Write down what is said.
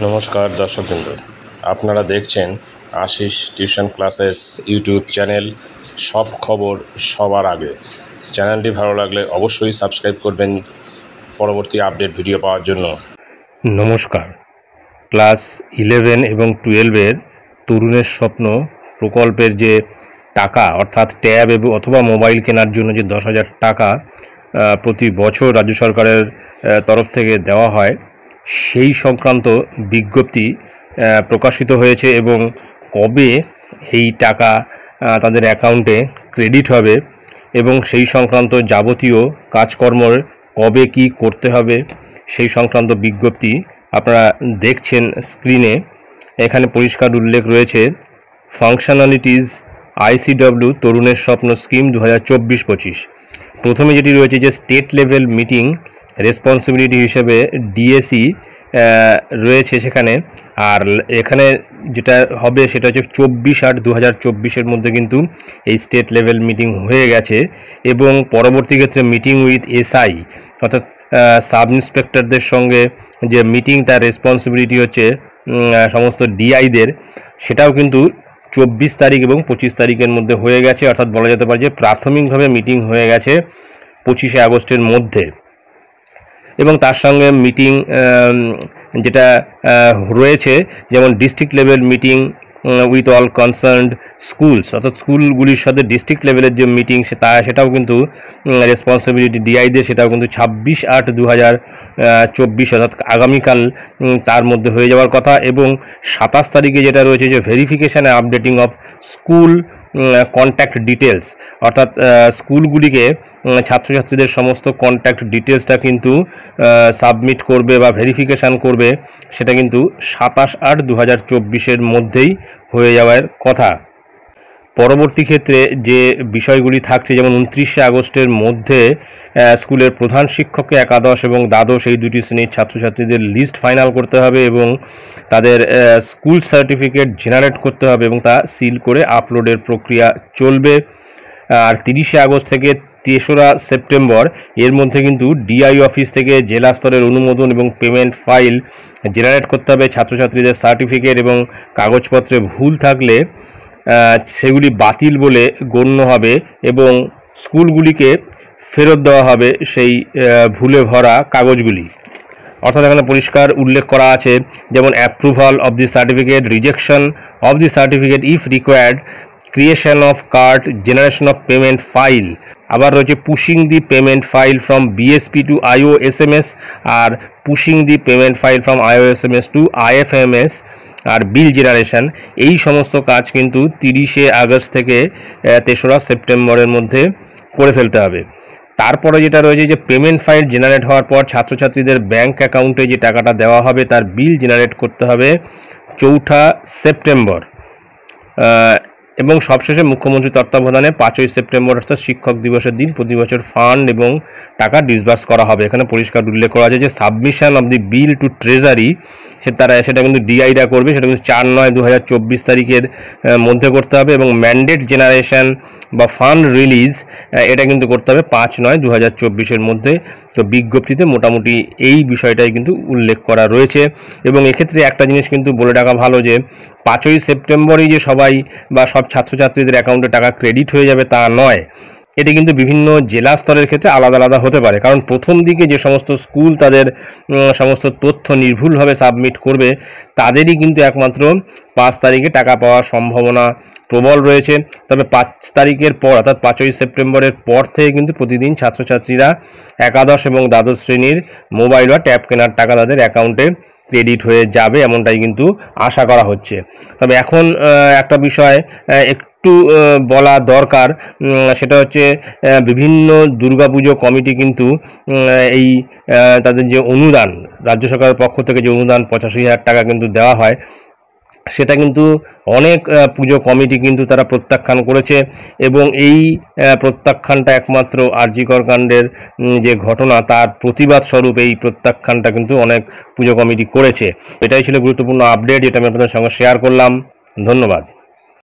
নমস্কার দর্শকবৃন্দ, আপনারা দেখছেন Ashis tuition classes YouTube channel. সব খবর সবার আগে। চ্যানেলটি ভালো লাগলে অবশ্যই সাবস্ক্রাইব করবেন পরবর্তী আপডেট ভিডিও পাওয়ার জন্য। নমস্কার। ক্লাস 11 এবং 12-এর তরুণের স্বপ্ন প্রকল্পের যে টাকা অর্থাৎ ট্যাব এবং অথবা মোবাইল কেনার জন্য যে 10,000 টাকা প্রতি বছর রাজ্য সরকারের তরফ থেকে দেওয়া হয়, সেই সংক্রান্ত বিজ্ঞপ্তি প্রকাশিত হয়েছে এবং কবে এই টাকা তাদের অ্যাকাউন্টে ক্রেডিট হবে এবং সেই সংক্রান্ত যাবতীয় কাজকর্মের কবে কি করতে হবে সেই সংক্রান্ত বিজ্ঞপ্তি আপনারা দেখছেন স্ক্রিনে। এখানে পরিষ্কার উল্লেখ রয়েছে ফাংশনালিটিস আইসিডব্লিউ তরুণের স্বপ্ন স্কিম 2024-25। প্রথমে যেটি রয়েছে যে স্টেট লেভেল মিটিং রেসপন্সিবিলিটি হিসেবে ডিএসি রয়েছে সেখানে। আর এখানে যেটা হবে সেটা হচ্ছে 24/8/2024-এর মধ্যে কিন্তু এই স্টেট লেভেল মিটিং হয়ে গেছে এবং পরবর্তী ক্ষেত্রে মিটিং উইথ এসআই অর্থাৎ সাব ইন্সপেক্টরদের সঙ্গে যে মিটিং, তার রেসপন্সিবিলিটি হচ্ছে সমস্ত ডিআইদের, সেটাও কিন্তু 24 তারিখ এবং 25 তারিখের মধ্যে হয়ে গেছে। অর্থাৎ বলা যেতে পারে যে প্রাথমিকভাবে মিটিং হয়ে গেছে 25শে আগস্টের মধ্যে। এবং তার সঙ্গে মিটিং যেটা রয়েছে যেমন district level meeting with all concerned schools, অর্থাৎ স্কুলগুলির সাথে ডিস্ট্রিক্ট লেভেলের যে মিটিং সেটাও কিন্তু রেসপন্সিবিলিটি ডিআইদের, সেটাও কিন্তু 26/8/2024 অর্থাৎ আগামীকাল তার মধ্যে হয়ে যাওয়ার কথা। এবং 27 তারিখে যেটা রয়েছে যে verification updating of school contact details, অর্থাৎ স্কুলগুলিকে ছাত্রছাত্রীদের সমস্ত কন্ট্যাক্ট ডিটেলসটা কিন্তু সাবমিট করবে বা ভেরিফিকেশান করবে, সেটা কিন্তু 27/8/2024-এর মধ্যেই হয়ে যাওয়ার কথা। পরবর্তী ক্ষেত্রে যে বিষয়গুলি থাকছে যেমন 29শে আগস্টের মধ্যে স্কুলের প্রধান শিক্ষককে একাদশ এবং দ্বাদশ এই দুটি শ্রেণীর ছাত্রছাত্রীদের লিস্ট ফাইনাল করতে হবে এবং তাদের স্কুল সার্টিফিকেট জেনারেট করতে হবে এবং তা সিল করে আপলোডের প্রক্রিয়া চলবে। আর 30শে আগস্ট থেকে 3রা সেপ্টেম্বর এর মধ্যে কিন্তু ডিআই অফিস থেকে জেলা স্তরের অনুমোদন এবং পেমেন্ট ফাইল জেনারেট করতে হবে। ছাত্রছাত্রীদের সার্টিফিকেট এবং কাগজপত্রে ভুল থাকলে সেগুলি বাতিল বলে গণ্য হবে এবং স্কুলগুলিকে ফেরত দেওয়া হবে সেই ভুলে ভরা কাগজগুলি। অর্থাৎ এখানে পরিষ্কার উল্লেখ করা আছে যেমন approval of the certificate, rejection of the certificate if required, creation of card, generation of payment file. আবার রয়েছে pushing the payment file from BSP to IOSMS আর pushing the payment file from IOSMS to IFMS আর bill generation. এই সমস্ত কাজ কিন্তু 30শে August থেকে 3রা সেপ্টেম্বরের মধ্যে করে ফেলতে হবে। তারপরে যেটা রয়েছে যে পেমেন্ট ফাইল জেনারেট হওয়ার পর ছাত্রছাত্রীদের ব্যাঙ্ক অ্যাকাউন্টে যে টাকাটা দেওয়া হবে তার বিল জেনারেট করতে হবে 4ঠা সেপ্টেম্বর। এবং সবশেষে মুখ্যমন্ত্রীর তত্ত্বাবধানে 5ই সেপ্টেম্বর অর্থাৎ শিক্ষক দিবসের দিন প্রতি বছর ফান্ড এবং টাকা ডিসবার্স করা হবে। এখানে পরিষ্কার উল্লেখ করা আছে যে submission of the bill to treasury সেটা কিন্তু ডিআইরা করবে, সেটা কিন্তু 4/9/2024 তারিখের মধ্যে করতে হবে এবং ম্যান্ডেট জেনারেশন বা ফান্ড রিলিজ এটা কিন্তু করতে হবে 5/9/2024-এর মধ্যে। তো বিজ্ঞপ্তিতে মোটামুটি এই বিষয়টাই কিন্তু উল্লেখ করা রয়েছে। এবং এক্ষেত্রে একটা জিনিস কিন্তু বলে রাখা ভালো যে 5ই সেপ্টেম্বরই যে সবাই বা সব ছাত্রছাত্রীদের অ্যাকাউন্টে টাকা ক্রেডিট হয়ে যাবে তা নয়। এটি কিন্তু বিভিন্ন জেলা স্তরের ক্ষেত্রে আলাদা আলাদা হতে পারে, কারণ প্রথম দিকে যে সমস্ত স্কুল তাদের সমস্ত তথ্য নির্ভুলভাবে সাবমিট করবে তাদেরই কিন্তু একমাত্র 5 তারিখে টাকা পাওয়ার সম্ভাবনা প্রবল রয়েছে। তবে 5 তারিখের পর অর্থাৎ 5ই সেপ্টেম্বরের পর থেকে কিন্তু প্রতিদিন ছাত্রছাত্রীরা একাদশ এবং দ্বাদশ শ্রেণীর মোবাইল বা ট্যাব কেনার টাকা তাদের অ্যাকাউন্টে ক্রেডিট হয়ে যাবে, এমনটাই কিন্তু আশা করা হচ্ছে। তবে এখন একটা বিষয় একটু বলা দরকার, সেটা হচ্ছে বিভিন্ন দুর্গাপুজো কমিটি কিন্তু এই তাদের যে অনুদান রাজ্য সরকারের পক্ষ থেকে যে অনুদান 85,000 টাকা কিন্তু দেওয়া হয়, সেটা কিন্তু অনেক পুজো কমিটি কিন্তু তারা প্রত্যাখ্যান করেছে এবং এই প্রত্যাখ্যানটা একমাত্র আরজিকর কাণ্ডের যে ঘটনা তার প্রতিবাদ স্বরূপ এই প্রত্যাখ্যানটা কিন্তু অনেক পুজো কমিটি করেছে। এটাই ছিল গুরুত্বপূর্ণ আপডেট যেটা আমি আপনাদের সঙ্গে শেয়ার করলাম। ধন্যবাদ।